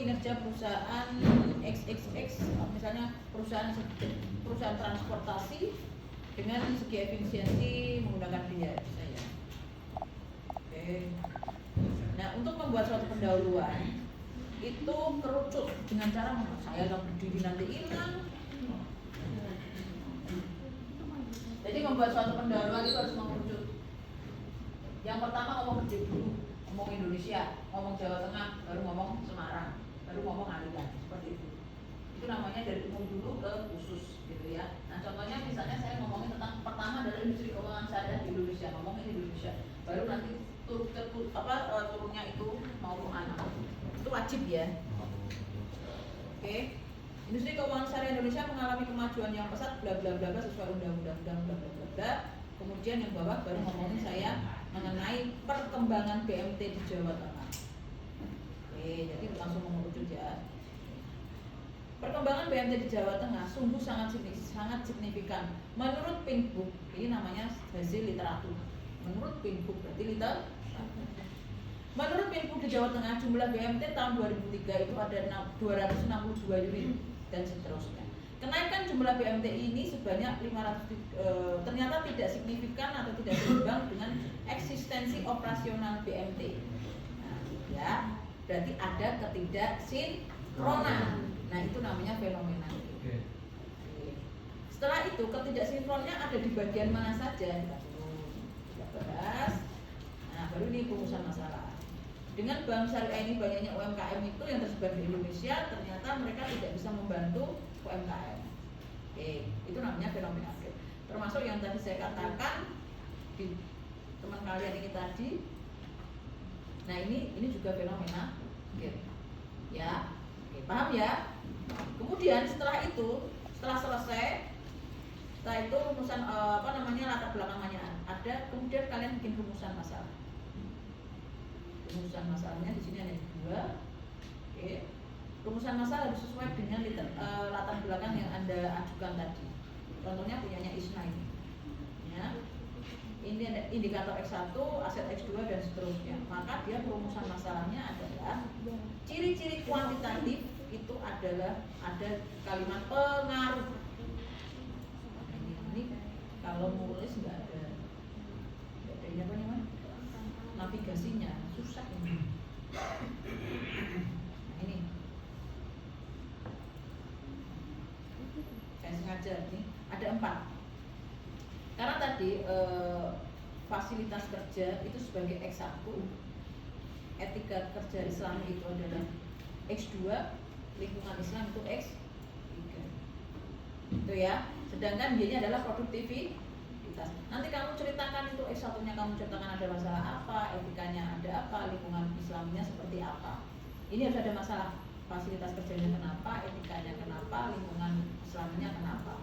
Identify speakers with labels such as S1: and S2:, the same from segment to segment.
S1: kinerja perusahaan XXX, misalnya perusahaan transportasi dengan segi efisiensi menggunakan dia. Oke. Nah, untuk membuat suatu pendahuluan itu kerucut dengan cara saya akan berdiri nanti hilang. Jadi membuat suatu pendahuluan itu harus mengerucut. Yang pertama ngomong gede dulu, ngomong Indonesia, ngomong Jawa Tengah, baru ngomong Semarang, baru ngomong Alian, seperti itu. Itu namanya dari umum dulu ke khusus, gitu ya. Nah, contohnya misalnya saya ngomongin tentang pertama dari industri keuangan syariah di Indonesia, ngomongin Indonesia, baru nanti turunnya itu mau kemana? Itu wajib ya. Oke. Industri keuangan syariah Indonesia mengalami kemajuan yang pesat, bla bla bla sesuai undang-undang bla bla bla bla. Kemudian yang bawah baru ngomongin saya mengenai perkembangan BMT di Jawa Tengah. Oke, jadi langsung mengerucut ya. Perkembangan BMT di Jawa Tengah sungguh sangat signifikan. Menurut Pinbook, ini namanya hasil literatur. Menurut Pinbook berarti literatur. Menurut Pinbook di Jawa Tengah jumlah BMT tahun 2003 itu ada 262 unit dan seterusnya. Kenaikan jumlah BMT ini sebanyak 500 ternyata tidak signifikan atau tidak seimbang dengan eksistensi operasional BMT. Nah, ya, berarti ada ketidaksinkronan. Nah, itu namanya fenomena. Setelah itu ketidaksinkronnya ada di bagian mana saja kita bahas. Nah, baru ini rumusan masalah. Dengan bank syariah ini banyaknya UMKM itu yang tersebar di Indonesia, ternyata mereka tidak bisa membantu UMKM. Oke, itu namanya fenomena gap. Termasuk yang tadi saya katakan di teman kalian ini tadi. Nah, ini juga fenomena gap. Ya, oke, paham ya? Kemudian setelah itu, setelah selesai, setelah itu rumusan latar belakangnya ada. Kemudian kalian bikin rumusan masalah. Rumusan masalahnya di sini ada dua. Oke. Rumusan masalah harus sesuai dengan latar belakang yang Anda ajukan tadi. Contohnya punyanya Isna ini. Ya. Ini ada indikator X1, aset X2 dan seterusnya. Maka dia perumusan masalahnya adalah ciri-ciri kuantitatif itu adalah ada kalimat pengaruh. Ini kalau nulis nggak ada ini apa namanya? Navigasinya susah ini. Ini saya sengaja nih ada 4 karena tadi fasilitas kerja itu sebagai X1, etika kerja Islam itu adalah X2, lingkungan Islam itu X3 itu ya, sedangkan dia adalah produktivitas. Nanti kamu ceritakan itu X1 nya kamu ceritakan ada masalah apa, etikanya ada apa, lingkungan Islamnya seperti apa. Ini harus ada masalah, fasilitas kerjanya kenapa, etikanya kenapa, lingkungan Islamnya kenapa.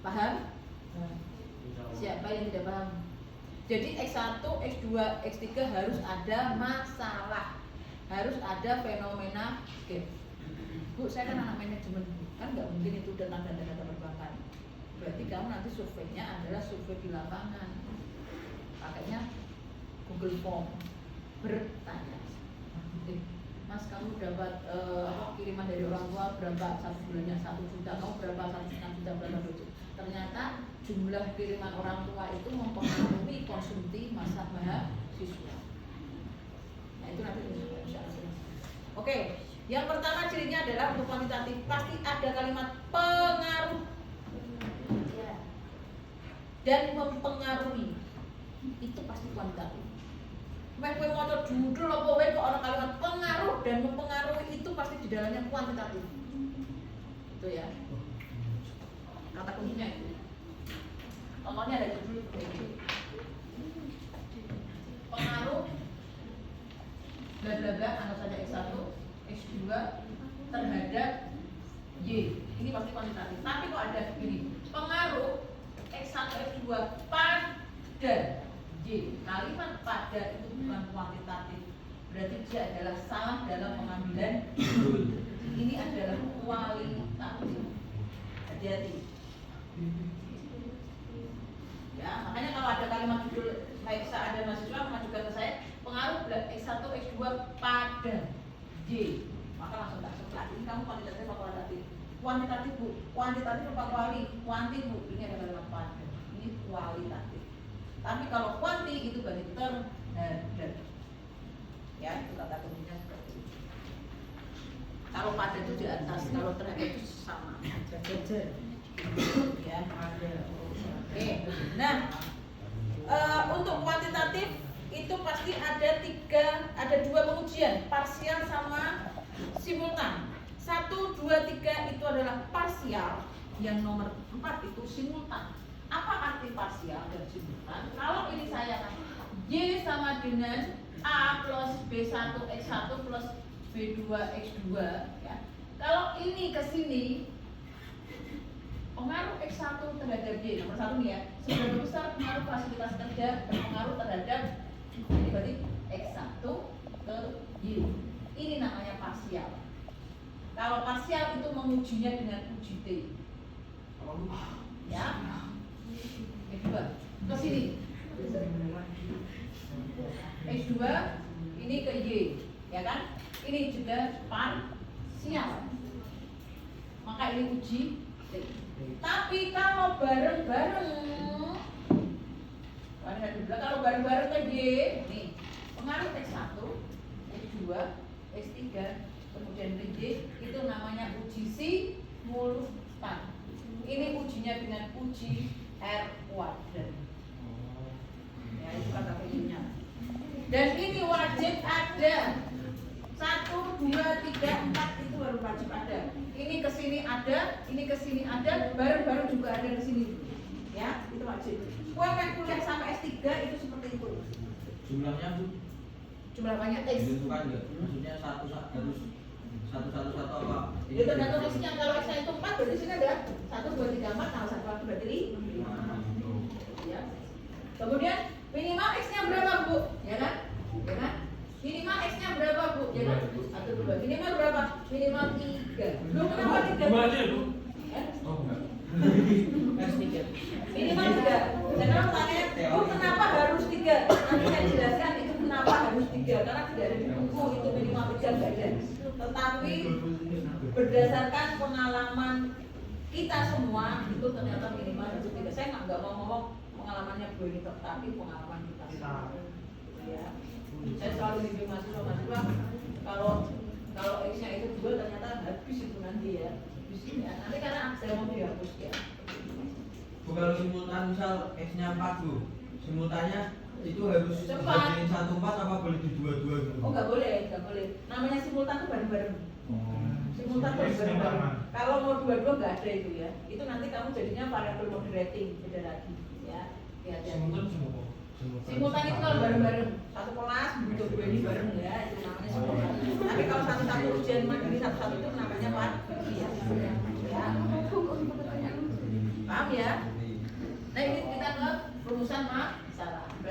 S1: Paham? Siapa yang tidak paham? Jadi X1, X2, X3 harus ada masalah, harus ada fenomena gap. Bu, saya kan anak manajemen, kan nggak mungkin itu data perbankan. Berarti kamu nanti surveinya adalah survei di lapangan, pakainya Google Form, bertanya, Mas kamu dapat kiriman dari orang tua berapa satu bulannya, 1 juta, kamu berapa 1,5 juta, berapa 2 juta. Ternyata jumlah kiriman orang tua itu mempengaruhi konsumsi masa mahasiswa. Nah itu nanti Oke, yang pertama cirinya adalah untuk kuantitatif pasti ada kalimat pengaruh dan mempengaruhi, itu pasti kuantitatif. Gue mau judul apa wae kok orang kalimat pengaruh dan mempengaruhi itu pasti di dalamnya kuantitatif. Itu ya. Kata kuncinya itu. Contohnya ada judul ini. Pengaruh bla bla bla anggap saja X1, X2 terhadap Y. Ini pasti kuantitatif. Tapi kok ada begini. Pengaruh X1, X2 pada Y. Kalimat pada itu bukan kuantitatif. Berarti dia adalah salah dalam pengambilan. Ini adalah kualitatif. Hati-hati. Ya, makanya kalau ada kalimat judul baik ada mahasiswa mengajukan ke saya pengaruh X1, X2 pada Y. Y, maka langsung tak sebelah. Ini kamu kuantitatif apa kualitatif? Kuantitatif bu, kuantitatif apa kuanti bu, ini adalah pada. Ini kualitatif. Tapi kalau kuanti itu berarti terhadap. Ya, itu kata kuncinya seperti itu. Kalau pada itu di atas, kalau terhadap itu sama. Ya, ada. Oke. Nah, untuk kuantitatif itu pasti ada dua pengujian, parsial sama simultan. 1, 2, 3 itu adalah parsial, yang nomor 4 itu simultan. Apa arti parsial dan simultan? Kalau ini saya kan Y sama dengan A plus B1 X1 plus B2 X2 ya. Kalau ini ke sini pengaruh X1 terhadap Y nomor 1 nih ya, seberapa besar pengaruh fasilitas kerja berpengaruh terhadap ini berarti X1 ke Y. Ini namanya parsial. Kalau parsial itu mengujinya dengan uji T. Ya. X2 ke sini. X2 ini ke Y, ya kan? Ini juga parsial. Maka ini uji T. Tapi kalau bareng-bareng kalau bareng-bareng ke Y, nih pengaruh X1, X2, X3, kemudian ke Y, itu namanya uji simultan. Ini ujinya dengan uji R kuadrat. Ya, itu kata kuncinya. Dan ini wajib ada. 1, 2, 3, 4 itu baru wajib ada. Ini ke sini ada, bareng-bareng juga ada ke sini. Ya, itu wajib. UMN kuliah sampai S3 itu seperti itu.
S2: Jumlahnya Bu?
S1: Jumlah banyak X.
S2: Ditentukan enggak? Maksudnya harus satu apa?
S1: Itu tergantung X-nya. Kalau X-nya itu 4 berarti sini ada 1, 2, 3, 4, tambah 1 lagi berarti 5. Ya. Kemudian minimal X-nya berapa Bu? Ya kan? Ya kan? Minimal X-nya berapa Bu? Ya kan? 1, 2. Minimal berapa? Minimal 3. Belum kenapa 3?
S3: Gimana aja Bu?
S2: Oh enggak.
S1: Minimal 3. Dan kalau tanya, Bu kenapa harus 3? Nanti saya jelaskan itu kenapa harus 3. Karena tidak ada di buku itu minimal 3 enggak ada. Tetapi berdasarkan pengalaman kita semua itu ternyata minimal harus 3. Saya nggak mau ngomong pengalamannya Bu ini, tapi pengalaman kita semua. Ya. Saya selalu bimbing mahasiswa kalau X-nya itu 2 ternyata habis itu nanti ya. Ya, nanti karena saya mau dihapus ya.
S2: Bu, kalau simultan misal X-nya 4 Bu, simultannya itu harus dijadiin 1, 4 apa boleh di 2, 2 gitu?
S1: Oh nggak boleh. Namanya simultan itu bareng-bareng. Simultan bareng-bareng. Kalau mau 2 nggak ada itu ya. Itu nanti kamu jadinya variabel moderating beda lagi ya. Simultan itu kalau bareng-bareng satu kelas bentuk 2 ini bareng ya, itu namanya simultan. Tapi kalau satu-satu ujian mandiri satu-satu itu namanya parsial. Ya. Paham ya? Nah ini kita ke rumusan